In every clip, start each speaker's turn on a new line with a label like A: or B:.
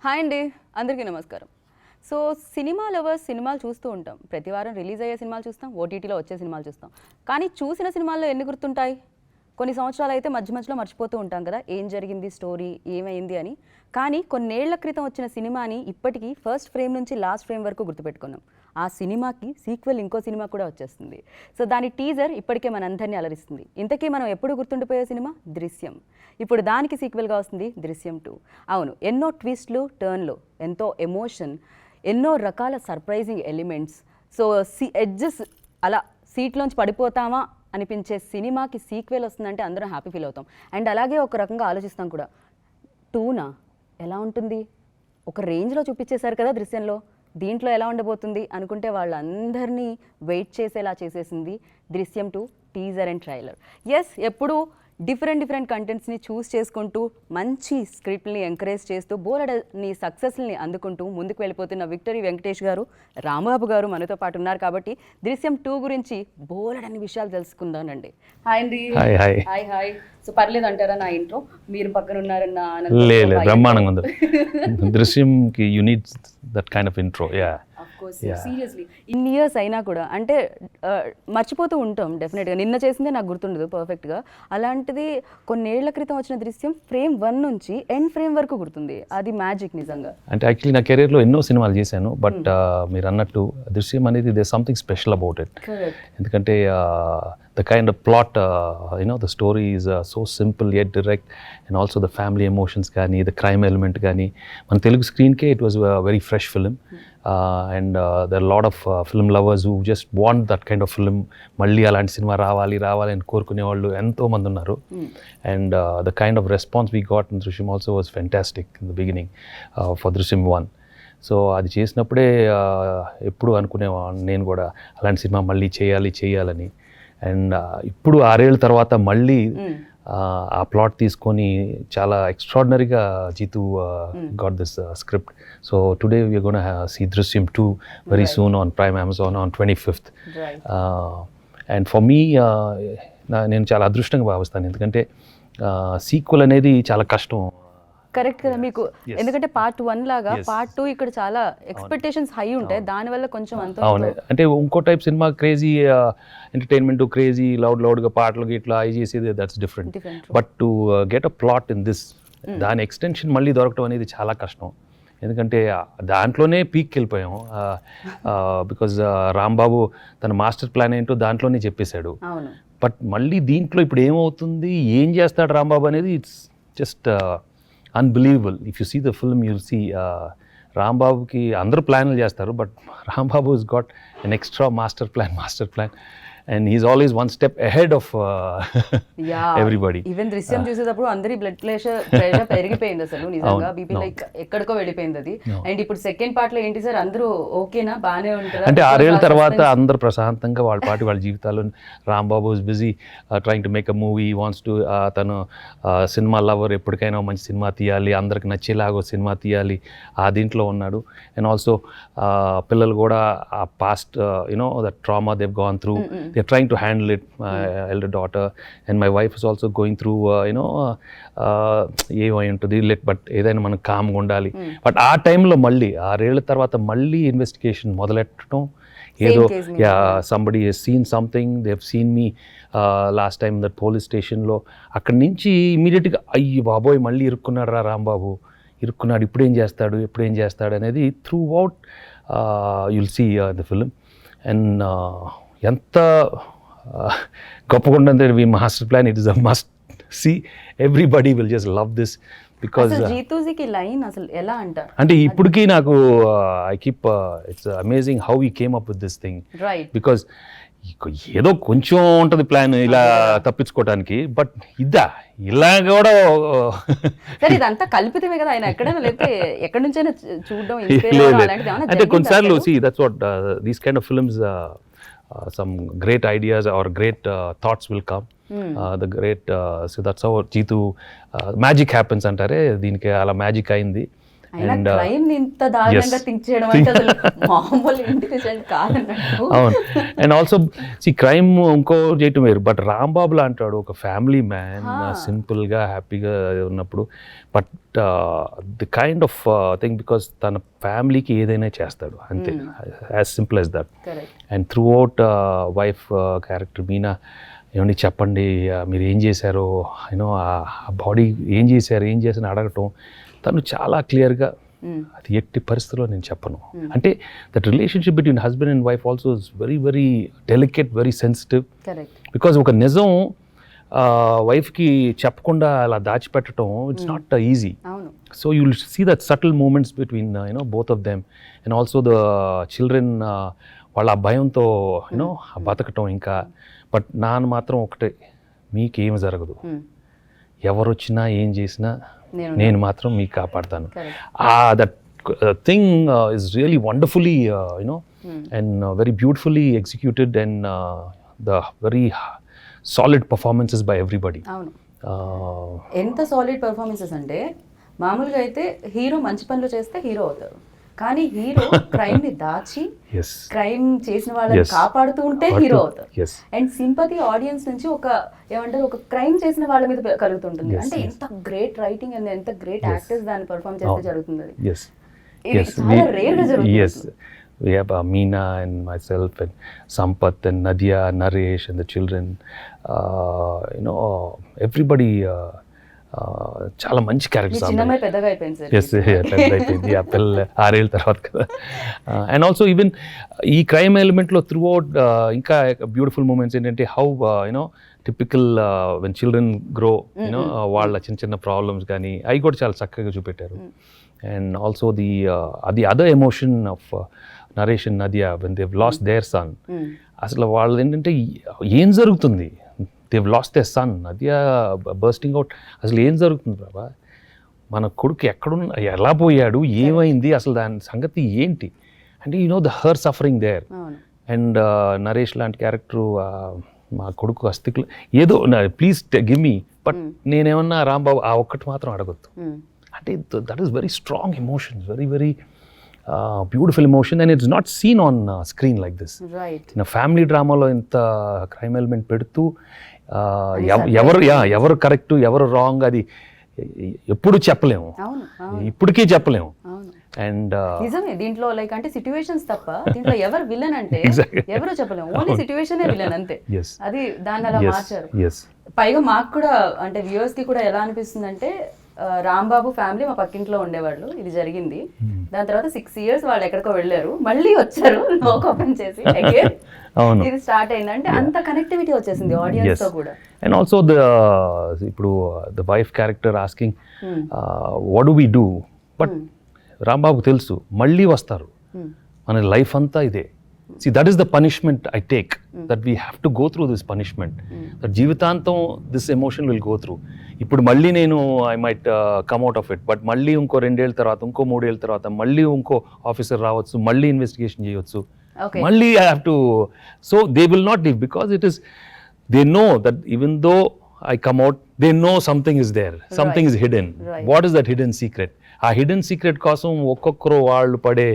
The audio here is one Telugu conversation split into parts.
A: హాయ్ అండి, అందరికీ నమస్కారం. సో సినిమా లవర్స్ సినిమాలు చూస్తూ ఉంటాం. ప్రతి వారం రిలీజ్ అయ్యే సినిమాలు చూస్తాం, ఓటీటీలో వచ్చే సినిమాలు చూస్తాం. కానీ చూసిన సినిమాల్లో ఎన్ని గుర్తుంటాయి? కొన్ని సంవత్సరాలు అయితే మధ్య మధ్యలో మర్చిపోతూ ఉంటాం కదా, ఏం జరిగింది, స్టోరీ ఏమైంది అని. కానీ కొన్నేళ్ల క్రితం వచ్చిన సినిమాని ఇప్పటికీ ఫస్ట్ ఫ్రేమ్ నుంచి లాస్ట్ ఫ్రేమ్ వరకు గుర్తుపెట్టుకున్నాం. ఆ సినిమాకి సీక్వెల్ ఇంకో సినిమా కూడా వచ్చేస్తుంది. సో దాని టీజర్ ఇప్పటికే మనందరినీ అలరిస్తుంది. ఇంతకీ మనం ఎప్పుడు గుర్తుండిపోయే సినిమా దృశ్యం. ఇప్పుడు దానికి సీక్వెల్గా వస్తుంది దృశ్యం 2. అవును, ఎన్నో ట్విస్ట్లు టర్న్లు, ఎంతో ఎమోషన్, ఎన్నో రకాల సర్ప్రైజింగ్ ఎలిమెంట్స్. సో ఎడ్జెస్ అలా సీట్లోంచి పడిపోతామా అనిపించే సినిమాకి సీక్వెల్ వస్తుందంటే అందరం హ్యాపీ ఫీల్ అవుతాం. అండ్ అలాగే ఒక రకంగా ఆలోచిస్తాం కూడా, 2నా ఎలా ఉంటుంది, ఒక రేంజ్లో చూపించేశారు కదా దృశ్యంలో, దీంట్లో ఎలా ఉండబోతుంది అనుకుంటే వాళ్ళందరినీ వెయిట్ చేసేలా చేసేసింది దృశ్యం 2 టీజర్ అండ్ ట్రైలర్. ఎస్, ఎప్పుడు డిఫరెంట్ కంటెంట్స్ని చూస్ చేసుకుంటూ మంచి స్క్రిప్ట్ని ఎంకరేజ్ చేస్తూ బోలెడని సక్సెస్ని అందుకుంటూ ముందుకు వెళ్ళిపోతున్న విక్టరీ వెంకటేష్ గారు, రాంబాబు గారు మనతో పాటు ఉన్నారు. కాబట్టి దృశ్యం 2 గురించి బోలెడని విషయాలు తెలుసుకుందానండి. హాయ్ అండి. Hi hi. సో పర్లేదు అంటారా నా ఇంట్రో? మీరు పక్కన ఉన్నారన్న
B: బ్రహ్మాండంగా ఉంది. దృశ్యంకి you need that kind of intro. Yeah,
A: seriously ఇన్ని ఇయర్స్ అయినా కూడా అంటే మర్చిపోతూ ఉంటాం డెఫినెట్గా. నిన్న చేసిందే నాకు గుర్తుండదు పర్ఫెక్ట్గా. అలాంటిది కొన్నేళ్ల క్రితం వచ్చిన దృశ్యం ఫ్రేమ్ 1 నుంచి ఎండ్ ఫ్రేమ్ వరకు గుర్తుంది. అది మ్యాజిక్ నిజంగా.
B: అంటే యాక్చువల్లీ నా కెరీర్లో ఎన్నో సినిమాలు చేశాను, బట్ మీరు అన్నట్టు దృశ్యం అనేది they something special about it. ఎందుకంటే the kind of plot, the story is so simple yet direct, and also the family emotions gaani, the crime element gaani, man Telugu screen ke it was a very fresh film. And there are a lot of film lovers who just want that kind of film. Malli alanti cinema raavali అని కోరుకునే వాళ్ళు ఎంతో మంది ఉన్నారు. And the kind of response we got in Drishyam also was fantastic in the beginning for Drishyam 1. So అది చేసినప్పుడే ఎప్పుడు అనుకునేవాడిని నేను కూడా అలాంటి సినిమా మళ్ళీ చేయాలని. అండ్ ఇప్పుడు 6 ఏళ్ళ తర్వాత మళ్ళీ ఆ ప్లాట్ తీసుకొని చాలా ఎక్స్ట్రాడినరీగా Jeethu got this script. So today we're gonna see Drishyam 2 very soon on Prime Amazon on 25th. And for me నేను చాలా అదృష్టంగా భావిస్తాను, ఎందుకంటే సీక్వెల్ అనేది చాలా కష్టం.
A: కరెక్ట్ కదా మీకు, ఎందుకంటే పార్ట్ 1 లాగా పార్ట్ 2 ఇక్కడ చాలా ఎక్స్పెక్టేషన్స్ హై ఉంటాయి, దానివల్ల కొంచెం అంత.
B: అవును, అంటే ఇంకో టైప్ సినిమా క్రేజీ ఎంటర్టైన్మెంట్, క్రేజీ లౌడ్గా పాటలు ఇట్లా అవి చేసేది, that's different. But to get a plot in this, దాని ఎక్స్టెన్షన్ మళ్ళీ దొరకడం అనేది చాలా కష్టం. ఎందుకంటే దాంట్లోనే పీక్కి వెళ్ళిపోయాం. బికాజ్ రాంబాబు తన మాస్టర్ ప్లాన్ ఏంటో దాంట్లోనే చెప్పేశాడు. బట్ మళ్ళీ దీంట్లో ఇప్పుడు ఏమవుతుంది, ఏం చేస్తాడు రాంబాబు అనేది it's just unbelievable. If you see the film, you'll see రాంబాబుకి అందరూ ప్లాన్లు చేస్తారు, but Rambabu has got an extra master plan, and he's always one step ahead of everybody.
A: Even Drishyam చూసేటప్పుడు అందరి బ్లడ్ ప్రెషర్ పెరిగిపోయింది అసలు నిజంగా, బీపీ లైక్ ఎక్కడికో వెళ్ళిపోయింది అది. అండ్ ఇప్పుడు సెకండ్ పార్ట్ లో ఏంటి సార్, అందరూ ఓకేనా, బాగానే ఉంటారు
B: అంటే 6 ఏళ్ళ తర్వాత అందరూ ప్రశాంతంగా వాళ్ళ పాటి వాళ్ళ జీవితాలు. Rambabu is busy trying to make a movie, wants to, తను సినిమా లవర్, ఎప్పటికైనా మంచి సినిమా తీయాలి, అందరికి నచ్చేలాగా సినిమా తీయాలి, ఆ దీంట్లో ఉన్నాడు. అండ్ ఆల్సో పిల్లలు కూడా ఆ past that trauma they've gone through, they're trying to handle it. My elder daughter and my wife is also going through ఏమై ఉంటుంది బట్ ఏదైనా మనం కామ్గా ఉండాలి. బట్ ఆ టైంలో మళ్ళీ 6 ఏళ్ళ తర్వాత మళ్ళీ ఇన్వెస్టిగేషన్ మొదలెట్టడం, ఏదో somebody has seen something, they've seen me last time that police stationలో. అక్కడి నుంచి ఇమీడియట్గా అయ్యి బాబోయ్ మళ్ళీ ఇరుక్కున్నాడు రాంబాబు, ఇప్పుడేం చేస్తాడు అనేది throughout you'll see the film. And ఎంత గొప్పగా ఉందంటే మీ master plan, it is a must see. Everybody will just love this. Because
A: జీతూజీకి లైన్ అసలు ఎలా అంటారు
B: అంటే ఇప్పటికీ నాకు I keep it's amazing how he came up with this thing. Because ఏదో కొంచెం ఉంటుంది ప్లాన్ ఇలా తప్పించుకోవడానికి, బట్ ఇలా కూడా
A: సరే ఇదంతా కల్పితమే కదా, ఆయన ఎక్కడైనా లేకపోతే ఎక్కడి నుంచైనా చూడడం
B: అంటే కొన్నిసార్లు see that's what these kind of films some great ideas or great thoughts will come. The great so that's how Jeetu magic happens అంటారే, దీనికి అలా మ్యాజిక్ అయింది.
A: అయినా
B: And,
A: క్రైమ్ ని ఇంత దారుణంగా
B: yes.
A: థింక్ చేయడం అంటే అసలు మామూలు ఇంటెలిజెంట్ కాదన్నట్టు.
B: అవును. అండ్ ఆల్సో క్రైమ్ ఇంకో చేయటం వేరు, బట్ రాంబాబు లాంటాడు ఒక ఫ్యామిలీ మ్యాన్, సింపుల్గా హ్యాపీగా ఉన్నప్పుడు, but the kind of thing because తన ఫ్యామిలీకి ఏదైనా చేస్తాడు అంతే, as simple as that.
A: Correct.
B: And through out wife character Meena, ఏమండి చెప్పండి మీరు ఏం చేశారో, యూనో ఆ బాడీ ఏం చేశారు అడగటం, తను చాలా క్లియర్గా అది ఎట్టి పరిస్థితిలో నేను చెప్పను. అంటే that relationship between husband and wife also is very very delicate, very sensitive.
A: Correct.
B: Because ఒక నిజం వైఫ్కి చెప్పకుండా అలా దాచిపెట్టడం ఇట్స్ నాట్ ఈజీ.
A: అవును.
B: So you will see that subtle moments between both of them. And also the children వాళ్ళ ఆ భయంతో బతకటం ఇంకా. బట్ నాన్న మాత్రం ఒకటే, మీకేం జరగదు, ఎవరు వచ్చినా ఏం చేసినా నేను మాత్రం మీకు కాపాడతాను. That thing is really wonderfully and very beautifully executed and the very solid performances by everybody.
A: అవును. ఎంత సాలిడ్ పర్ఫార్మెన్సెస్ అంటే, మామూలుగా అయితే హీరో మంచి పనులు చేస్తే హీరో అవుతారు, కానీ హీరో క్రైమ్ ని దాచి క్రైమ్ చేసిన వాళ్ళని కాపాడుతూ ఉంటే హీరో అవుతారు. అండ్ సింపతి ఆడియన్స్ నుంచి ఒక ఏమంటారు, ఒక క్రైమ్ చేసిన వాళ్ళ మీద కలుగుతుంటుంది. అంటే ఎంత గ్రేట్ రైటింగ్ అండ్ ఎంత గ్రేట్ యాక్టర్స్ దాన్ని పర్ఫార్మ్ చేస్తే జరుగుతుంది. ఇది చాలా రేర్ గా జరుగుతుంది.
B: We have Meena and myself and Sampath and Nadia, Naresh and the children. Everybody చాలా మంచి క్యారెక్టర్స్.
A: చిన్నమ్మాయి పెద్దగా అయిపోయింది సార్.
B: ఎస్, పెద్ద అయిపోయింది ఆ పిల్ల 6 ఏళ్ళ తర్వాత కదా. అండ్ ఆల్సో ఈవెన్ ఈ క్రైమ్ ఎలిమెంట్లో త్రూ అవుట్ ఇంకా బ్యూటిఫుల్ మూమెంట్స్ ఏంటంటే, how typical when children grow, వాళ్ళ చిన్న చిన్న ప్రాబ్లమ్స్ కానీ అవి కూడా చాలా చక్కగా చూపెట్టారు. And also the other emotion of Naresh and Nadiya when Dev lost their son. అసలు వాళ్ళు ఏంటంటే ఏం జరుగుతుంది, Dev lost their son, Nadiya bursting out, అసలు ఏం జరుగుతుంది బాబా, మన కొడుకు ఎక్కడున్న, ఎలా పోయాడు, ఏమైంది, అసలు దాని సంగతి ఏంటి అంటే, the her suffering there. And Naresh లాంటి క్యారెక్టరు, మా కొడుకు అస్థికులు ఏదో ప్లీజ్ గివ్ మీ, బట్ నేనేమన్నా రాంబాబు ఆ ఒక్కటి మాత్రం అడగొద్దు అంటే, that is very strong emotions, very very beautiful emotion. And it's not seen on screen like this. Family డ్రామాలో ఇంత క్రైమ్ ఎలిమెంట్ పెడుతూ ఎవరు కరెక్ట్ ఎవరు రాంగ్ అది ఎప్పుడు చెప్పలేము, ఇప్పటికీ చెప్పలేము. అండ్
A: నిజమే, దీంట్లో లైక్ అంటే సిట్యుయేషన్స్ తప్ప దీంట్లో ఎవరు విలన్ అంటే ఎవరు చెప్పలేము, ఓన్లీ సిట్యుయేషనే విలన్ అంతే. అది దాన్ని అలా మార్చారు. పైగా మాకు కూడా అంటే వ్యూవర్స్ కి కూడా ఎలా అనిపిస్తుంది అంటే, రాంబాబు ఫ్యామిలీ మా పక్కింట్లో ఉండేవాళ్ళు, ఇది జరిగింది, దాని తర్వాత 6 years వాళ్ళు ఎక్కడికో వెళ్ళారు, మళ్ళీ వచ్చారు లోక్ ఓపెన్ చేసి అగైన్ ఇది స్టార్ట్ అయింది. అంటే అంత కనెక్టివిటీ వచ్చేసింది ఆడియన్స్ తో కూడా.
B: అండ్ ఆల్సో ఇప్పుడు the wife character asking what do we do, but రాంబాబుకు తెలుసు మళ్ళీ వస్తారు, మన లైఫ్ అంతా ఇదే. See, that is the punishment I take, that we have to go through this punishment. That జీవితాంతం this emotion will go through. ఇప్పుడు మళ్ళీ నేను I might come out of it, but మళ్ళీ ఇంకో 2 ఏళ్ళ తర్వాత, ఇంకో 3 ఏళ్ళ తర్వాత మళ్ళీ ఇంకో ఆఫీసర్ రావచ్చు, మళ్ళీ ఇన్వెస్టిగేషన్ చేయవచ్చు, మళ్ళీ I have to. So they will not leave because they know that even though I come out, they know something is there, something is hidden. What is that hidden secret? ఆ హిడెన్ సీక్రెట్ కోసం ఒక్కొక్కరు వాళ్ళు పడే.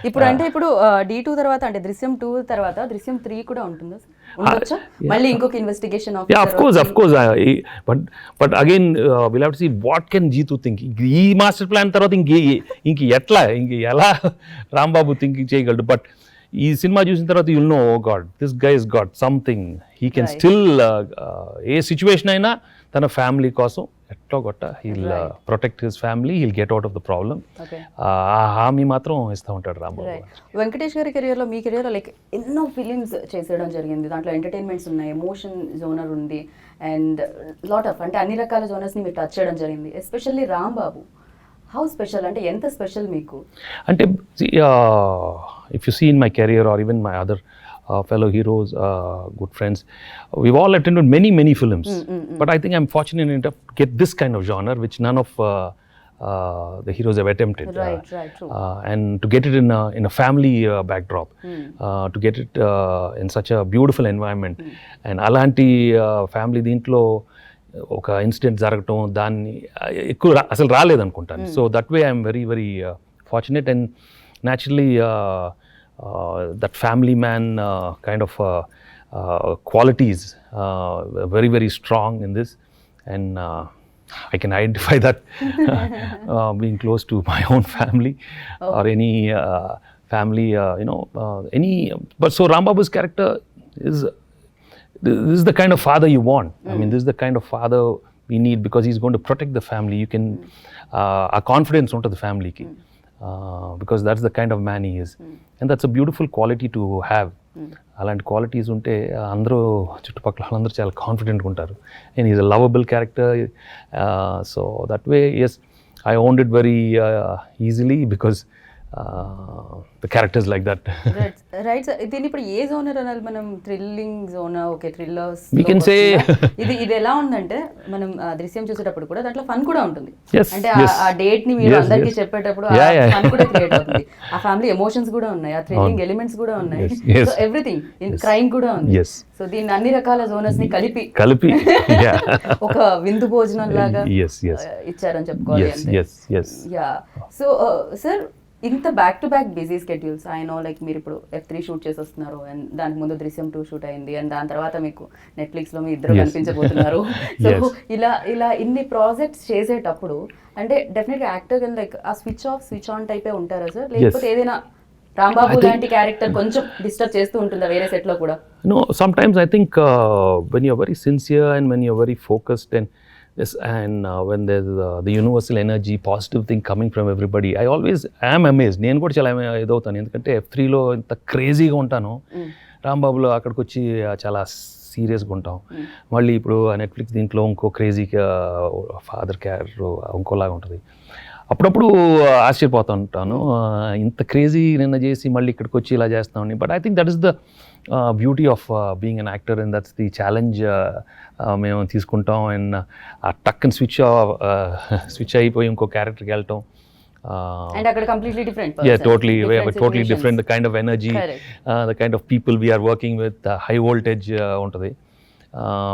A: ఇప్పుడు అంటే ఇప్పుడు D2 తర్వాత అంటే దృశ్యం 2 తర్వాత దృశ్యం 3 కూడా ఉంటుందా, ఉండొచ్చా మళ్ళీ ఇంకొక investigation officer?
B: of course, but again we'll have to see what can Jeetu think. ఈ మాస్టర్ ప్లాన్ తర్వాత ఎలా రాంబాబు థింకింగ్ చేయగలడు. బట్ ఈ సినిమా చూసిన తర్వాత you'll know, oh God, this guy is got something, he can still ఏ సిచ్యువేషన్ అయినా తన ఫ్యామిలీ కోసం ఎట్లా కొట్ట he'll protect his family, he'll get out of the problem. ఆ హామీ మాత్రం ఇస్తూ ఉంటాడు రాంబాబు.
A: వెంకటేష్ గారి కెరియర్లో, మీ కెరియర్లో లైక్ ఎన్నో ఫిలిమ్స్ చేసేయడం జరిగింది, దాంట్లో ఎంటర్టైన్మెంట్స్ ఉన్నాయి, ఎమోషన్ జోనర్ ఉంది, అండ్ లాట్ ఆఫ్ అంటే అన్ని రకాల జోనర్స్ని మీరు టచ్ చేయడం జరిగింది. ఎస్పెషల్లీ రాంబాబు హౌ స్పెషల్, అంటే ఎంత స్పెషల్ మీకు?
B: అంటే if you see in my career or even my other fellow heroes, good friends, we've all attended many films. But I think I'm fortunate enough to get this kind of genre which none of the heroes have attempted.
A: Right, true.
B: And to get it in a family backdrop, to get it in such a beautiful environment. And alanti family deentlo ఒక ఇన్సిడెంట్ జరగటం దాన్ని ఎక్కువ అసలు రాలేదనుకుంటాను. So that way I'm very very fortunate and naturally that family man kind of qualities very very strong in this, and I can identify that being close to my own family or any family, any. But so Ram Babu's character is this is the kind of father you want. I mean, this is the kind of father we need because he's going to protect the family. You can a confidence onto the family ki. Because that's the kind of man he is, and that's a beautiful quality to have. అలాంటి క్వాలిటీస్ ఉంటే అందరూ చుట్టుపక్కల వాళ్ళందరూ చాలా కాన్ఫిడెంట్గా ఉంటారు. And is a lovable character. So that way as I owned it very easily because the characters like that.
A: Right sir. దీన్ని ఇప్పుడు ఏ జోనర్ అనాలి మనం? థ్రిల్లింగ్ జోనా? Okay, thrillers.
B: We can say
A: ఇది ఎలా ఉందంటే మనం దృశ్యం చూసేటప్పుడు కూడా దాంట్లో ఫన్ కూడా ఉంటుంది.
B: Yes,
A: అంటే
B: yes.
A: ఆ డేట్ ని మీరు
B: Yes,
A: అందరికీ
B: yes.
A: చెప్పేటప్పుడు
B: Yeah.
A: ఫన్ కూడా క్రియేట్ అవుతుంది. ఆ ఫ్యామిలీ ఎమోషన్స్ కూడా ఉన్నాయి, ఆ థ్రిల్లింగ్ ఎలిమెంట్స్ కూడా ఉన్నాయి.
B: Yes, yes.
A: So everything crime కూడా ఉంది.
B: Yes.
A: సో దీన్ని అన్ని రకాల జోనర్స్ ని కలిపి
B: yeah.
A: ఒక విందు భోజనం లాగా
B: Yes, yes.
A: ఇచ్చారని చెప్పుకోవాలి.
B: Yes, yes, yes.
A: Yeah. So sir, ఇంత back to back busy schedules, I know like మీరు ఇప్పుడు F3 షూట్ చేసి వస్తున్నారు, అండ్ దానికి ముందు దృశ్యం 2 షూట్ అయింది, అండ్ దాని తర్వాత మీకు నెట్ఫ్లిక్స్ లో మీ ఇద్దరు
B: Yes.
A: కనిపించబోతున్నారు. So
B: Yes.
A: ఇలా ఇన్ని ప్రాజెక్ట్స్ చేసేటప్పుడు అంటే డెఫినెట్ గా యాక్టర్ లైక్ ఆ స్విచ్ ఆఫ్ స్విచ్ ఆన్ టైపే ఉంటారా సార్? లేకపోతే ఏదైనా రాంబాబు లాంటి క్యారెక్టర్ కొంచెం డిస్టర్బ్ చేస్తూ ఉంటుందా వేరే సెట్ లో కూడా?
B: No, sometimes I think when you're very sincere and when you're very focused and yes, and when there's the universal energy, positive thing coming from everybody, I always am amazed. నేను కూడా చాలా ఇదవుతాను, ఎందుకంటే F3లో ఇంత క్రేజీగా ఉంటాను, రాంబాబులో అక్కడికి వచ్చి చాలా సీరియస్గా ఉంటాం. మళ్ళీ ఇప్పుడు నెట్ఫ్లిక్స్ దీంట్లో ఇంకో క్రేజీగా ఫాదర్ క్యారెక్టర్ ఇంకోలాగా ఉంటుంది. అప్పుడప్పుడు ఆశ్చర్యపోతూ ఉంటాను, ఇంత క్రేజీ నిన్న చేసి మళ్ళీ ఇక్కడికి వచ్చి ఇలా చేస్తామని. But I think that is the beauty of being an actor, and that's the challenge మేము తీసుకుంటాం. అండ్ ఆ టక్కని స్విచ్ అయిపోయి ఇంకో క్యారెక్టర్కి వెళ్ళటం.
A: అండ్ అక్కడ completely different
B: Yeah, totally. We have a totally different the kind of energy, the kind of people we are working with, high voltage untadi.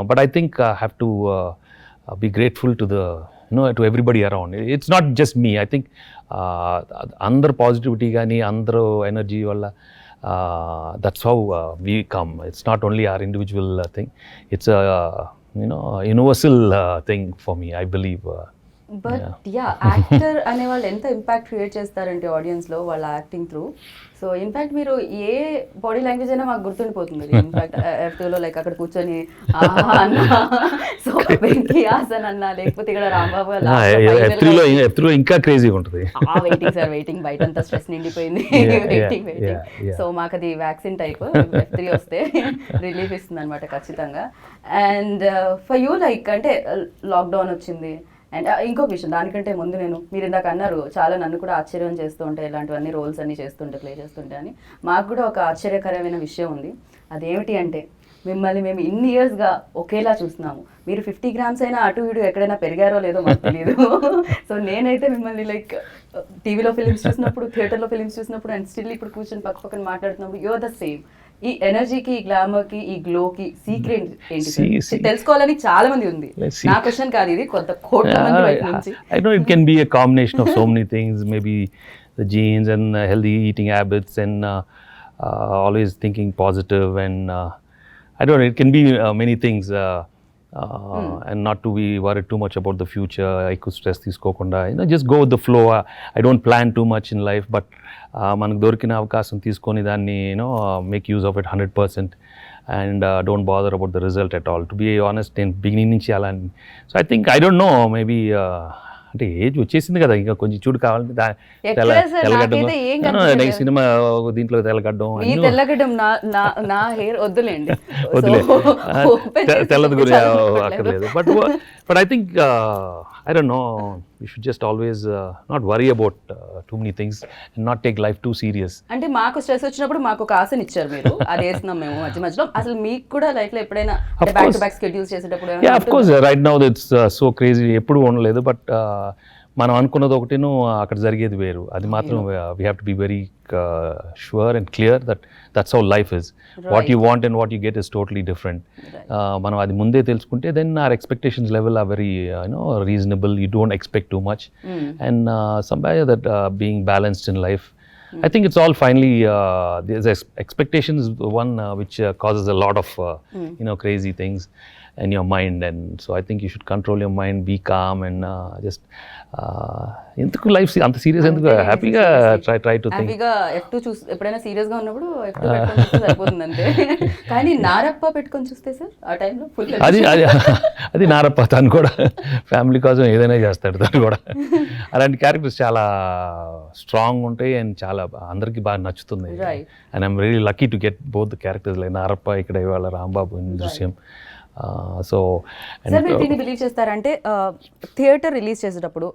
B: But I think I have to be grateful to the to everybody around. It's not just me. I think andar positivity gaani andar energy valla that's how we come. It's not only our individual thing. It's a universal thing for me, I believe.
A: But yeah, actor అనే వాళ్ళు ఎంత ఇంపాక్ట్ క్రియేట్ చేస్తారంటే ఆడియన్స్ లో వాళ్ళ యాక్టింగ్ త్రూ. సో ఇన్ఫాక్ట్ మీరు ఏ బాడీ లాంగ్వేజ్ అయినా మాకు గుర్తుండిపోతుంది. ఇన్ఫాక్ట్ F2లో లైక్ అక్కడ కూర్చొని అన్నా, సో వెంకీ హాసన్ అన్నా, లేకపోతే ఇక్కడ రాంబాబు
B: F3లో ఇంకా క్రేజీగా ఉంటుంది.
A: వెయిటింగ్ సార్, వెయిటింగ్, బయట అంతా స్ట్రెస్ నిండిపోయింది. వెయిటింగ్. సో మాకు అది వ్యాక్సిన్ టైప్, F3 వస్తే రిలీఫ్ ఇస్తుంది అనమాట ఖచ్చితంగా. అండ్ ఫర్ యూ లైక్ అంటే లాక్డౌన్ వచ్చింది, అండ్ ఇంకో విషయం దానికంటే ముందు మీరు ఇందాక అన్నారు చాలా నన్ను కూడా ఆశ్చర్యం చేస్తూ ఉంటాయి ఇలాంటివన్నీ రోల్స్ అన్ని చేస్తుంటే, ప్లే చేస్తుంటే అని. మాకు కూడా ఒక ఆశ్చర్యకరమైన విషయం ఉంది. అదేమిటి అంటే మిమ్మల్ని మేము ఇన్ని ఇయర్స్గా ఒకేలా చూస్తున్నాము. మీరు 50 grams అయినా అటు ఇటు ఎక్కడైనా పెరిగారో లేదో మాకు తెలియదు. సో నేనైతే మిమ్మల్ని లైక్ టీవీలో ఫిలిమ్స్ చూసినప్పుడు, థియేటర్లో ఫిలిమ్స్ చూసినప్పుడు, అండ్ స్టిల్ ఇప్పుడు కూర్చొని పక్కన మాట్లాడుతున్నప్పుడు యూఆర్ ద సేమ్. ఈ ఎనర్జీకి, ఈ గ్లామర్కి, ఈ గ్లోకి సీక్రెట్ ఏంటి తెలుసుకోవాలని చాలా మంది ఉంది. నా క్వశ్చన్ కాదు ఇది, కొంత కోట్ల మంది వైపు నుంచి.
B: I know it can be a combination of so many things, maybe the genes and healthy eating habits and always thinking positive, and I don't know, it can be many things, and not to be worried too much about the future. I could stress తీసుకోకుండా just go with the flow. I don't plan too much in life, but మనకు దొరికిన అవకాశం తీసుకొని దాన్ని make use of it 100%, and don't bother about the result at all. To be honest, in beginning నుంచి అలా. So I think, I don't know, maybe అంటే ఏజ్ వచ్చేసింది కదా, ఇంకా కొంచెం చూడు కావాలంటే తెల్లగడ్డం, సినిమా దీంట్లో తెల్లగడ్డం,
A: తెల్లగడ్డం నా హెయిర్ వద్దులేండి,
B: తెల్లది గురి అక్కర్లేదు. But I think I don't know, you should just always not worry about too many things and not take life too serious.
A: అంటే మాకు స్ట్రెస్ వచ్చినప్పుడు మాకు ఒక ఆశని ఇచ్చారు మీరు, అది వేస్తున్నాం మేము మధ్య మధ్యలో. అసలు మీకు కూడా లైఫ్ లో ఎప్పుడైనా బ్యాక్ టు బ్యాక్ స్కెడ్యూల్స్ చేసేటప్పుడు?
B: Yeah, of course, right now it's so crazy, ఎప్పుడు ఉండలేదు. బట్ మనం అనుకున్నది ఒకటిను అక్కడ జరిగేది వేరు. అది మాత్రం we have to be very sure and clear that's how life is. What you want and what you get is totally different. మనం అది ముందే తెలుసుకుంటే then our expectations level are very reasonable. You don't expect too much and somehow that being balanced in life. I think it's all finally there's expectations one which causes a lot of crazy things in your mind, and so I think you should control your mind, be calm and just ఎందుకు లైఫ్ అంత సీరియస్ ఎందుకు, హ్యాపీగా ట్రై టు థింక్.
A: హ్యాపీగా F2 చూసి ఎప్పుడైనా సీరియస్ గా ఉన్నప్పుడు F2 పెట్టుకొని చూస్తే సరిపోతుంది అంతే. కానీ నారప్ప పెట్టుకొని చూస్తే సార్ ఆ టైంలో ఫుల్
B: అది నారప్ప. తను కూడా ఫ్యామిలీ కోసం ఏదైనా చేస్తాడు తను కూడా. అలాంటి క్యారెక్టర్స్ చాలా స్ట్రాంగ్ ఉంటాయి అండ్ చాలా అందరికి బాగా నచ్చుతుంది. And I'm really lucky to get both the characters like Narappa, ఇక్కడ ఇవాళ రాంబాబు ఇన్ దృశ్యం. సో
A: సార్ మీరు దీన్ని బిలీవ్ చేస్తారంటే థియేటర్ రిలీజ్ చేసేటప్పుడు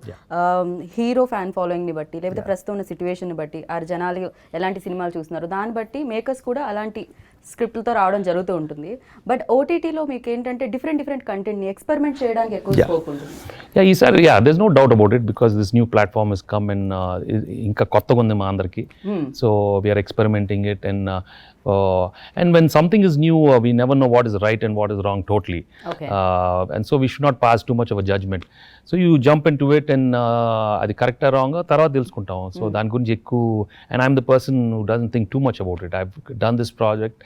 A: హీరో ఫ్యాన్ ఫాలోయింగ్ని బట్టి లేకపోతే ప్రస్తుతం ఉన్న సిచ్యువేషన్ని బట్టి ఆ జనాలు ఎలాంటి సినిమాలు చూస్తున్నారు దాన్ని బట్టి మేకర్స్ కూడా అలాంటి స్క్రిప్ట్లతో రావడం జరుగుతూ ఉంటుంది. బట్ ఓటీటీలో మీకు ఏంటంటే డిఫరెంట్ కంటెంట్ని ఎక్స్పెరిమెంట్ చేయడానికి ఎక్కువ స్కోప్ ఉంటుంది.
B: ఈసారి there's no doubt about it because this new platform has come and ఇంకా కొత్తగా ఉంది మా అందరికి. So we are experimenting it and when something is new we never know what is right and what is wrong totally. And so we should not pass too much of a judgment. So you jump into it and అది కరెక్టా రాంగ్ తర్వాత తెలుసుకుంటాం. సో దాని గురించి ఎక్కువ, and I'm the person who doesn't think too much about it. I've done this project,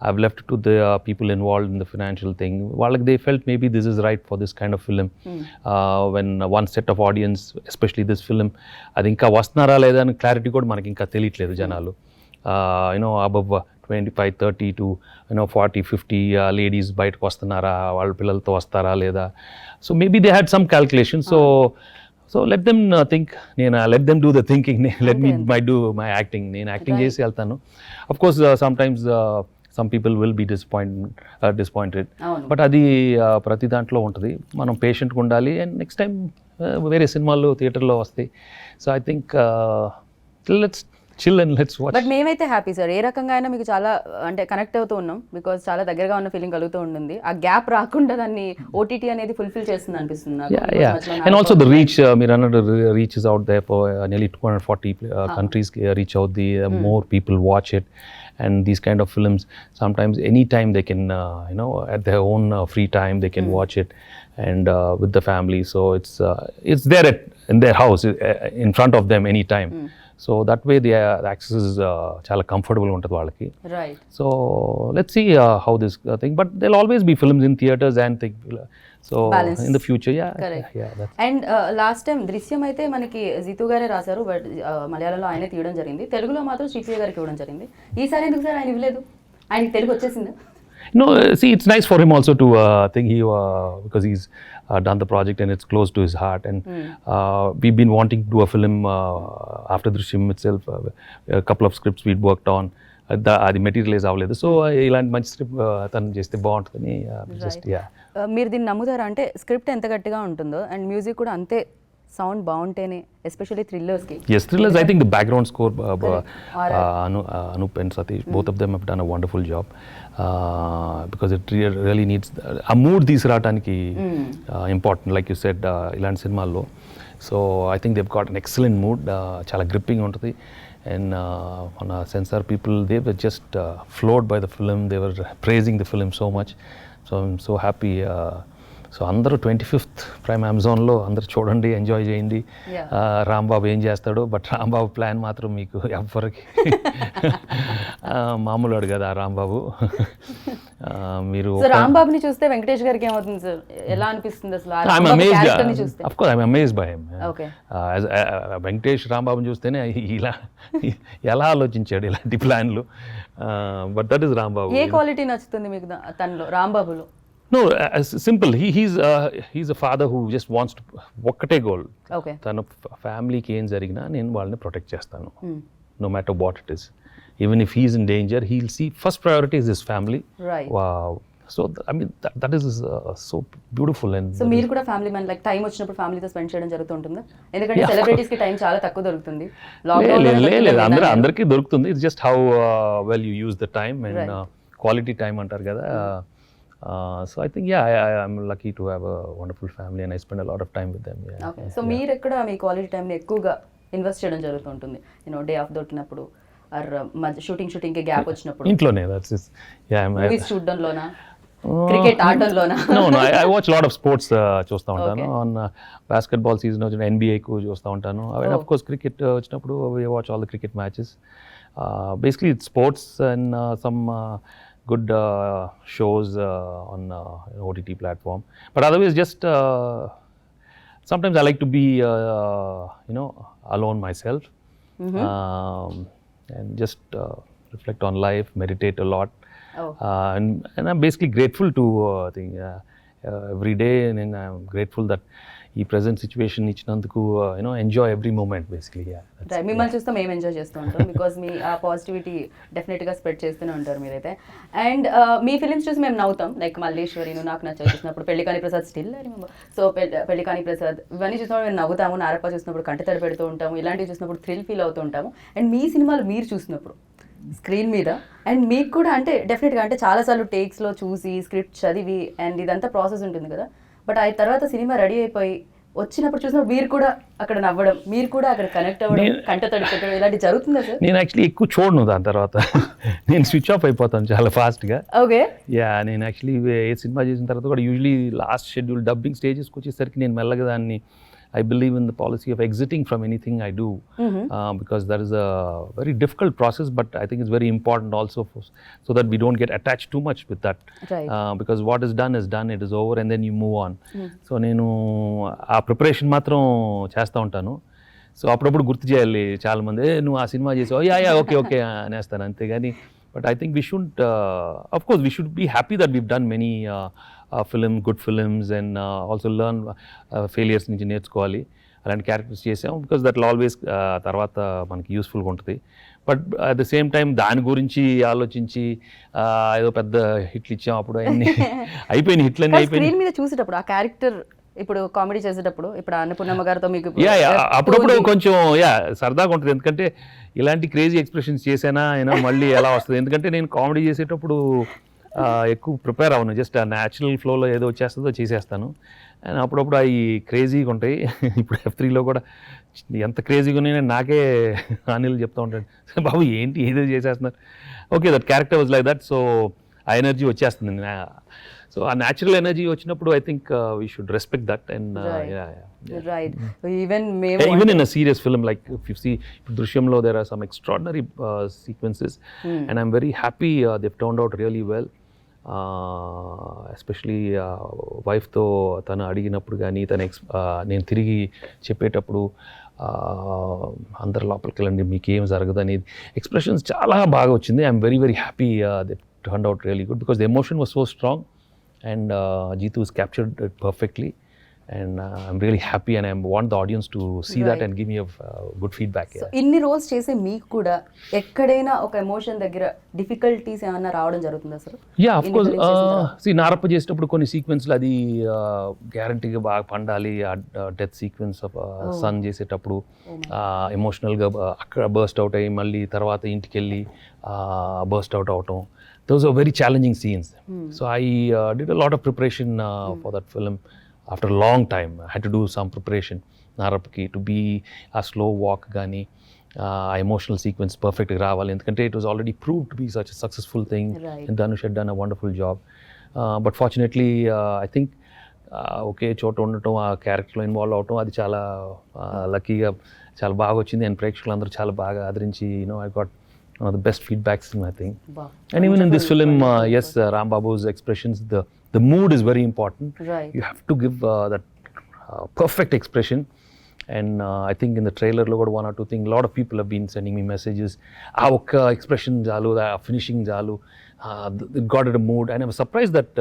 B: I've left it to the people involved in the financial thing. They felt maybe this is right for this kind of film. When one set of audience, especially this film, అది ఇంకా వస్తున్నారా లేదా అని క్లారిటీ కూడా మనకి ఇంకా తెలియట్లేదు జనాలు. Above 25-30 to 40-50 ladies బయటకు వస్తున్నారా, వాళ్ళ పిల్లలతో వస్తారా లేదా. So maybe they had some calculation. So let them think. Let them do the thinking. Let me do my acting. నేను యాక్టింగ్ చేసి వెళ్తాను. Of course sometimes some people will be disappointed. But అది ప్రతి దాంట్లో ఉంటుంది. మనం పేషెంట్గా ఉండాలి అండ్ నెక్స్ట్ టైం వేరే సినిమాలు థియేటర్లో వస్తాయి. So I think let's chill and let's watch.
A: But మేమైతే హ్యాపీ సార్. ఏ రకంగా అయినా మీకు చాలా అంటే కనెక్ట్ అవుతూ ఉన్నాం బికాజ్ చాలా దగ్గరగా ఉన్న ఫీలింగ్ కలుగుతూ ఉంటుంది. ఆ గ్యాప్ రాకుండా దాన్ని ఓటీటీ అనేది ఫుల్ఫిల్ చేస్తుంది అనిపిస్తుంది నాకు.
B: And also the reach, మీరు అన్నట్టు reach is out there for nearly 240 countries reach out, the more people watch it. And these kind of films, sometimes anytime they can, at their own free time, they can watch it and with the family. So it's there in their house, in front of them anytime. So that way the access is చాలా comfortable ఉంటుంది వాళ్ళకి.
A: Right.
B: So let's see how this thing, but there'll always be films in theaters and so balance in the future.
A: And last time Drishyam అయితే మనకి జితు గారే రాశారు, బట్ మలయాళంలో ఆయనే తీయడం జరిగింది. తెలుగులో మాత్రం శ్రీప్రియ గారికి ఇవ్వడం జరిగింది. ఈసారి ఎందుకు సార్ ఆయన ఇవ్వలేదు? ఆయనకి తెలుగు వచ్చేసిందా?
B: No, see, it's nice for him also to think because he's done the project and it's close to his heart. And we've been wanting to do a film after Drishyam itself. A couple of scripts we'd worked on. అది మెటీరియలైజ్ అవ్వలేదు. సో ఇలాంటి మంచి స్క్రిప్ట్ తను చేస్తే బాగుంటుందని జస్ట్
A: మీరు దీన్ని నమ్ముతారా? అంటే స్క్రిప్ట్ ఎంత గట్టిగా ఉంటుందో అండ్ మ్యూజిక్ కూడా అంతే సౌండ్ బాగుంటేనే, especially థ్రిల్లర్స్కి.
B: Yes, thrillers, I think the background score, Anup and Satish, both of them have done a wonderful job because it really needs a mood తీసుకురావడానికి important, like you said, ఇలాంటి సినిమాల్లో. So I think they've got an excellent mood, చాలా gripping ఉంటుంది. And on Censor people, they were just floored by the film. They were praising the film so much. So I'm so happy. So అందరూ 25th ప్రైమ్ అమెజాన్లో అందరూ చూడండి, ఎంజాయ్ చేయండి. రాంబాబు ఏం చేస్తాడో, బట్ రాంబాబు ప్లాన్ మాత్రం మీకు ఎవ్వరికి మామూలు కదా రాంబాబు. మీరు
A: రాంబాబుని చూస్తే వెంకటేష్ గారికి ఏమవుతుంది సార్? ఎలా అనిపిస్తుంది అసలు?
B: Of course I'm amazed by him. Venkatesh రాంబాబుని చూస్తేనే ఎలా ఆలోచించాడు ఇలాంటి ప్లాన్లు. But that is Rambabu.
A: A quality నచ్చుతుంది మీకు తనలో, రాంబాబులో?
B: No, simple. He's a father who just wants to ఒక్కటే గోల్. తన ఫ్యామిలీకి ఏం జరిగినా నేను వాళ్ళని ప్రొటెక్ట్ చేస్తాను, no matter what it is. Even if he's in danger, he'll see first priority is his family.
A: Right.
B: Wow. So I mean that is so beautiful. And
A: so మీరు కూడా ఫ్యామిలీ మ్యాన్, లైక్ టైం వచ్చినప్పుడు ఫ్యామిలీతో స్పెండ్ చేయడం జరుగుతుంటుందా? ఎందుకంటే సెలబ్రిటీస్ కి టైం చాలా తక్కువ దొరుకుతుంది.
B: లాక్డౌన్ అందరికీ దొరుకుతుంది. It's just how well you use the time and quality time అంటారు కదా. So I think, I'm lucky to have a wonderful family and I spend a lot of time with them.
A: Okay so మీరు ఎక్కడ మీ క్వాలిటీ టైంని ఎక్కువగా ఇన్వెస్ట్ చేయడం జరుగుతుంటుంది డే ఆఫ్ దొరికినప్పుడు ఆర్ షూటింగ్కి గ్యాప్ వచ్చినప్పుడు
B: ఇంట్లోనే, that's it.
A: మూవీస్ చూడడంలోనా క్రికెట్ ఆడడంలోనా
B: No, I watch a lot of sports చూస్తూ ఉంటాను. ఆన్ బాస్కెట్బాల్ సీజన్ వచ్చిన NBA కు చూస్తూ ఉంటాను. And of course క్రికెట్ వచ్చినప్పుడు we watch all the cricket matches. Basically it's sports and some good shows on OTT platform. But otherwise just sometimes I like to be alone myself. And just reflect on life, meditate a lot. And I'm basically grateful to every day, and I'm grateful that ఈ ప్రజెంట్ సిచ్యువేషన్ ఇచ్చినందుకు ఎంజాయ్ ఎవ్రీ మూమెంట్ బేసిక్లీ.
A: మిమ్మల్ని చూస్తే మేము ఎంజాయ్ చేస్తూ ఉంటాం బికాజ్ మీ ఆ పాజిటివిటీ డెఫినెట్గా స్ప్రెడ్ చేస్తూనే ఉంటారు మీరైతే. అండ్ మీ ఫిలిమ్స్ చూసి మేము నవ్వుతాం, లైక్ మల్లేశ్వరి, నువ్వు నాకు నచ్చ చూసినప్పుడు, పెళ్లికాని ప్రసాద్ స్టిల్ సో పెళ్లికాని ప్రసాద్ ఇవన్నీ చూసినప్పుడు మేము నవ్వుతాము, నారప్ప చూసినప్పుడు కంటి తడి పెడుతూ ఉంటాము, ఇలాంటివి చూసినప్పుడు థ్రిల్ ఫీల్ అవుతూ ఉంటాము. అండ్ మీ సినిమాలు మీరు చూసినప్పుడు స్క్రీన్ మీద అండ్ మీకు కూడా అంటే డెఫినెట్గా అంటే చాలాసార్లు టేక్స్లో చూసి స్క్రిప్ట్ చదివి అండ్ ఇదంతా ప్రాసెస్ ఉంటుంది కదా, బట్ ఆ తర్వాత సినిమా రెడీ అయిపోయి వచ్చినప్పుడు చూసినప్పుడు మీరు కూడా అక్కడ నవ్వడం, మీరు కూడా అక్కడ కనెక్ట్ అవ్వడం, కంట తడి పెట్టడం ఇలాంటి జరుగుతుందా సార్?
B: నేను యాక్చువల్లీ ఎక్కువ చూడను దాని తర్వాత. నేను స్విచ్ ఆఫ్ అయిపోతాను చాలా ఫాస్ట్గా.
A: ఓకే
B: నేను యాక్చువల్లీ ఏ సినిమా చేసిన తర్వాత కూడా యూజువలీ లాస్ట్ షెడ్యూల్ డబ్బింగ్ స్టేజెస్కి వచ్చేసరికి నేను మెల్లగా దాన్ని I believe in the policy of exiting from anything I do, because that is a very difficult process, but I think it's very important also so that we don't get attached too much with that.
A: Right.
B: Because what is done, it is over, and then you move on. So నేను ఆ ప్రిపరేషన్ మాత్రం చేస్తూ ఉంటాను. సో అప్పుడప్పుడు గుర్తు చేయాలి చాలామంది, నువ్వు ఆ సినిమా చేసావు, ఓకే అనేస్తాను అంతేగాని. But I think we shouldn't, of course, we should be happy that we've done many good films, and also learn failures నుంచి నేర్చుకోవాలి. అలాంటి క్యారెక్టర్స్ చేసాం బికాస్ దట్ ఆల్వేస్ తర్వాత మనకి యూస్ఫుల్గా ఉంటుంది. But at the same time దాని గురించి ఆలోచించి ఏదో పెద్ద హిట్లు ఇచ్చాం, అప్పుడు అన్ని అయిపోయినాయి, హిట్లన్నీ అయిపోయినాయి.
A: స్క్రీన్ మీద చూసేటప్పుడు ఆ క్యారెక్టర్ ఇప్పుడు కామెడీ చేసేటప్పుడు ఇప్పుడు అన్నపూర్ణమ్మ గారితో మీకు
B: అప్పుడప్పుడు కొంచెం సరదాగా ఉంటుంది, ఎందుకంటే ఇలాంటి క్రేజీ ఎక్స్ప్రెషన్స్ చేసానా మళ్ళీ ఎలా వస్తుంది. ఎందుకంటే నేను కామెడీ చేసేటప్పుడు ఎక్కువ ప్రిపేర్ అవ్వను, జస్ట్ ఆ న్యాచురల్ ఫ్లోలో ఏదో వచ్చేస్తుందో చేసేస్తాను. అండ్ అప్పుడప్పుడు అవి క్రేజీగా ఉంటాయి. ఇప్పుడు F3లో కూడా ఎంత క్రేజీగా ఉన్నాయో నాకే అనిల్ చెప్తూ ఉంటాడు, బాబు ఏంటి ఏదో చేసేస్తున్నారు. Okay, that character was like that. So ఆ ఎనర్జీ వచ్చేస్తుంది. సో ఆ న్యాచురల్ ఎనర్జీ వచ్చినప్పుడు I think we should respect that. And
A: right, even
B: in a serious film like if you see Drishyamlo, there are some extraordinary sequences, and I'm very happy they've turned out really well. Especially వైఫ్తో తను అడిగినప్పుడు కానీ నేను తిరిగి చెప్పేటప్పుడు అందరు లోపలికి వెళ్ళండి మీకు ఏం జరగదు అనేది ఎక్స్ప్రెషన్స్ చాలా బాగా వచ్చింది. I'm very very happy they turned out really good because the emotion was so strong and Jeetu has captured it perfectly. And I'm really happy and I want the audience to see that and give me a good feedback.
A: So ఇన్ని రోల్స్ చేసే మీకు కూడా ఎక్కడైనా ఒక ఎమోషన్ దగ్గర డిఫికల్టీస్ ఏమైనా రావడం జరుగుతుందా సార్?
B: Of course. నారప్ప చేసేటప్పుడు కొన్ని సీక్వెన్స్లు అది గ్యారంటీగా బాగా పండాలి. డెత్ సీక్వెన్స్ ఆఫ్ సన్ చేసేటప్పుడు ఎమోషనల్గా అక్కడ బర్స్ట్ అవుట్ అయ్యి మళ్ళీ తర్వాత ఇంటికి వెళ్ళి బర్స్ట్ అవుట్ అవటం, those are very challenging scenes. So I did a lot of preparation for that film. After a long time I had to do some preparation Narapaki to be a slow walk gani emotional sequence perfect raavali endukante it was already proved to be such a successful thing.
A: Right.
B: And Dhanush had done a wonderful job, but fortunately I think okay చోట ఉండటం ఆ క్యారెక్టర్లో ఇన్వాల్వ్ అవటం అది చాలా లక్కీగా చాలా బాగా వచ్చింది. అండ్ ప్రేక్షకులందరూ చాలా బాగా ఆదరించి I got one of the best feedbacks I think. Wow. And even in this film yes, Ram Babu's expressions, the mood is very important.
A: Right.
B: You have to give that perfect expression. And I think in the trailer lo kuda one or two things, a lot of people have been sending me messages, aa okka expression chalu, aa finishing chalu, it got at a mood. And I was surprised that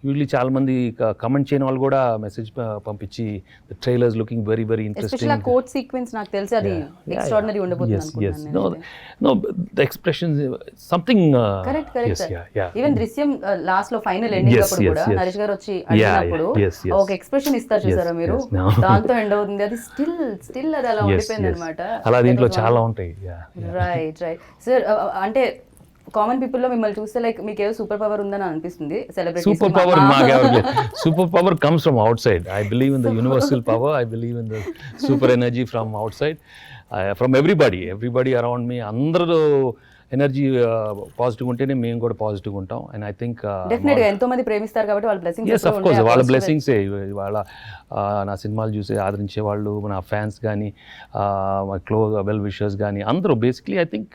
B: usually చాలా మంది కమెంట్ చేయని వాళ్ళు కూడా మెసేజ్ పంపించి the trailer is looking very very interesting.
A: Especially ఆ కోట్ సీక్వెన్స్ నాకు తెలిసి అది ఎక్స్ట్రార్డినరీ ఉండబోతుంది అనుకుంటున్నాను.
B: Know the expressions something
A: correct even దృశ్యం లాస్ట్ లో ఫైనల్ ఎండింగ్ అప్పుడు కూడా నరేష్ గారు వచ్చి అడిగినప్పుడు ఒక ఎక్స్ప్రెషన్ ఇస్తారు చూసారా మీరు, దాంతో ఎండ్ అవుతుంది. అది స్టిల్ అది అలా ఉండిపోయింది అనమాట.
B: అలా దీంట్లో చాలా ఉంటాయి.
A: Right sir. అంటే కామన్ పీపుల్ లో మిమ్మల్ని చూస్తే లైక్ మీకు ఏదో సూపర్ పవర్ ఉందని అనిపిస్తుంది సెలబ్రిటీ
B: సూపర్ పవర్ మాకెవరికి super power comes from outside. I believe in the universal power. I believe in the super energy from outside, from everybody around me. అందరూ ఎనర్జీ పాజిటివ్ ఉంటేనే మేము కూడా పాజిటివ్గా ఉంటాం. అండ్ ఐ థింక్
A: డెఫినెట్ గా ఎంతో మంది ప్రేమిస్తారు కాబట్టి వాళ్ళ బ్లెస్సింగ్స్
B: ఎస్ అఫ్ కోర్స్ వాళ్ళ బ్లెస్సింగ్సే. వాళ్ళ నా సినిమాలు చూసి ఆదరించే వాళ్ళు, నా ఫ్యాన్స్ కానీ, మా క్లోజ్ వెల్ విషర్స్ కానీ అందరూ basically I think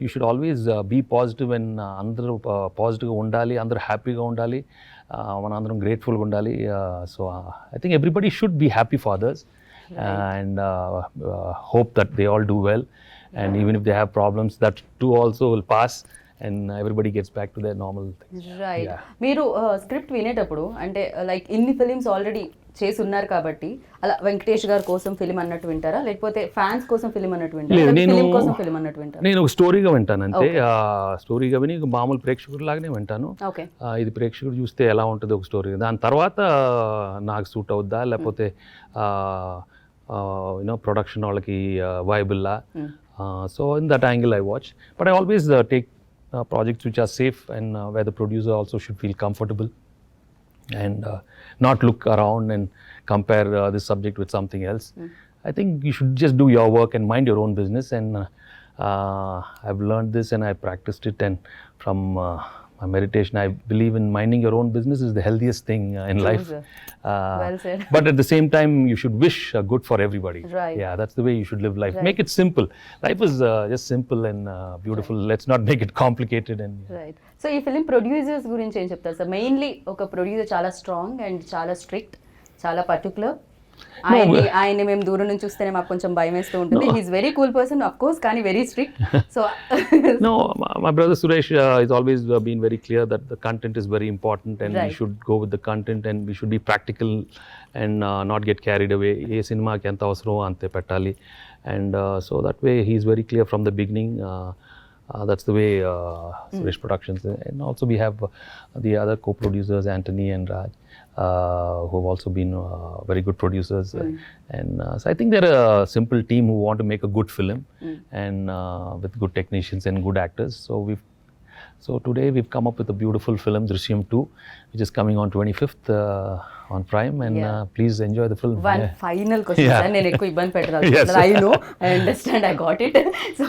B: you should always be positive. And అందరూ పాజిటివ్గా ఉండాలి, అందరూ హ్యాపీగా ఉండాలి, మన అందరం గ్రేట్ఫుల్గా ఉండాలి. So I think everybody should be happy for others and hope that they all do well, and even if they have problems, that too also will pass and everybody gets back to their normal things.
A: Right. మీరు స్క్రిప్ట్ వినేటప్పుడు అంటే లైక్ ఇన్ని ఫిలిమ్స్ ఆల్రెడీ చేసి ఉన్నారు కాబట్టి అలా వెంకటేష్ గారి కోసం ఫిలిం అన్నట్టు వింటారా, లేకపోతే ఫ్యాన్స్ కోసం ఫిలిం అన్నట్టు వింటారా, ఫిలిం కోసం ఫిలిం అన్నట్టు వింటారా?
B: నేను ఒక స్టోరీగా వింటాను అంతే. స్టోరీగా విని మామూలు ప్రేక్షకుడు లాగానే వింటాను.
A: ఓకే.
B: ఇది ప్రేక్షకుడు చూస్తే ఎలా ఉంటుంది ఒక స్టోరీ, దాని తర్వాత నాకు సూట్ అవుద్దా లేకపోతే యూనో ప్రొడక్షన్ వాళ్ళకి వైబుల్లా. So in that angle I watch. But I always take projects which are safe and where the producer also should feel comfortable and not look around and compare this subject with something else. I think you should just do your work and mind your own business. And I've learned this and I practiced it, and from my meditation I believe in minding your own business is the healthiest thing in life.
A: Well said.
B: But at the same time you should wish good for everybody.
A: Right.
B: Yeah, that's the way you should live life. Make it simple. Life is just simple and beautiful. Let's not make it complicated. And
A: right. So ఈ ఫిలిం ప్రొడ్యూసర్స్ గురించి ఏం చెప్తారు సార్? మెయిన్లీ ఒక ప్రొడ్యూసర్ చాలా స్ట్రాంగ్ అండ్ చాలా స్ట్రిక్ట్, చాలా పర్టికులర్. ఆయన్ని మేము దూరం నుంచి చూస్తేనే మాకు కొంచెం భయం వేస్తూ ఉంటుంది. He's very cool person of course, కానీ very strict. So
B: no, my brother Suresh is always been very clear that the content is very important and we should go with the content and we should be practical and not get carried away. ఏ సినిమాకి ఎంత అవసరమో అంతే పెట్టాలి. And so that way he is very clear from the beginning. That's the way Suresh Productions. And also we have the other co-producers Anthony and Raj, who have also been very good producers. And so I think they're a simple team who want to make a good film and with good technicians and good actors. So today we've come up with a beautiful film, Drishyam 2, which is coming on 25th on Prime, and please enjoy the film.
A: One final question sir, నేను ఎక్కువ ఇబ్బంది పెట్టాలి. I know, I understand, I got it. So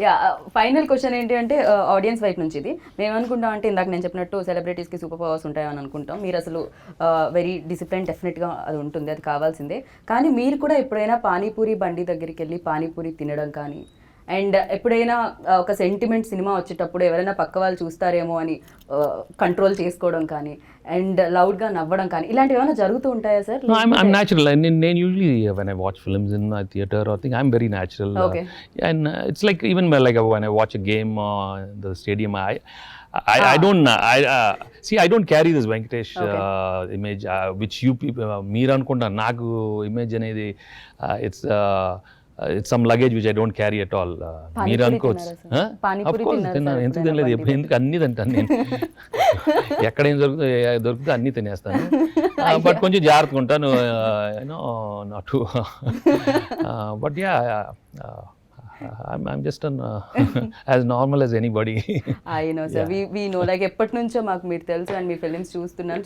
A: yeah, final question ఏంటి అంటే ఆడియన్స్ వైపు నుంచి ఇది మేము అనుకుంటాం అంటే ఇందాక నేను చెప్పినట్టు సెలబ్రిటీస్కి సూపర్ పవర్స్ ఉంటాయని అనుకుంటాం. మీరు అసలు వెరీ డిసిప్లిన్, డెఫినెట్గా అది ఉంటుంది, అది కావాల్సిందే. కానీ మీరు కూడా ఎప్పుడైనా పానీపూరి బండి దగ్గరికి వెళ్ళి పానీపూరి తినడం కానీ, అండ్ ఎప్పుడైనా ఒక సెంటిమెంట్ సినిమా వచ్చేటప్పుడు ఎవరైనా పక్క వాళ్ళు చూస్తారేమో అని కంట్రోల్ చేసుకోవడం కానీ, అండ్ లౌడ్గా నవ్వడం కానీ, ఇలాంటివి ఏమైనా జరుగుతూ ఉంటాయా sir?
B: No, I'm natural. And నేను usually when I watch films in a theater or thing, I'm very natural.
A: Okay.
B: And it's like even like when I watch a game in the stadium, I don't see, I don't carry this Venkatesh image which you people మీరు అనుకుంటా. నాకు ఇమేజ్ అనేది it's some luggage which I don't carry at all. మీరు అనుకోవచ్చు. ఎందుకు తినలేదు, ఎందుకు అన్ని తింటాను నేను. ఎక్కడేం దొరికితే అన్ని తినేస్తాను. బట్ కొంచెం జాగ్రత్తగా ఉంటాను, you know not to. But yeah, I'm just as normal as anybody.
A: I know sir. We know, like ఎప్పటి నుంచో మాకు మీరు తెలుసు అండ్ మీ ఫిలిమ్స్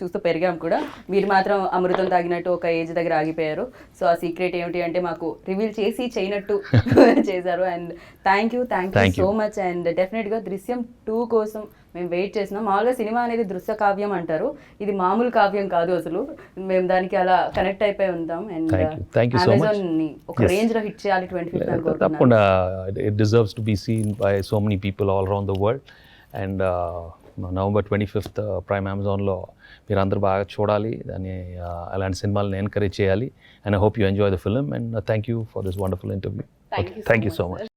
A: చూస్తూ పెరిగాం కూడా. మీరు మాత్రం అమృతం తాగినట్టు ఒక ఏజ్ దగ్గర ఆగిపోయారు. సో ఆ సీక్రెట్ ఏమిటి అంటే మాకు రివీల్ చేసి చేయనట్టు చేశారు. And thank you so much. And డెఫినెట్గా దృశ్యం 2 కోసం మేము వెయిట్ చేసినాం. మామూలుగా సినిమా అనేది దృశ్య కావ్యం అంటారు, ఇది మామూలు కావ్యం కాదు అసలు. మేము దానికి అలా కనెక్ట్ అయిపోయి ఉంటాం. అండ్ అమెజాన్ ని ఒక రేంజ్ లో హిట్ చేయాలి 25th అనుకుంటున్నాను.
B: తప్పకుండా, it deserves to be seen by so many people all around the world. And November 25th Prime Amazon లో మీరు అందరూ బాగా చూడాలి, దాన్ని అలాంటి సినిమాలను ఎంకరేజ్ చేయాలి. And I hope you enjoy the film, and thank you for this wonderful interview.
A: Thank you so much.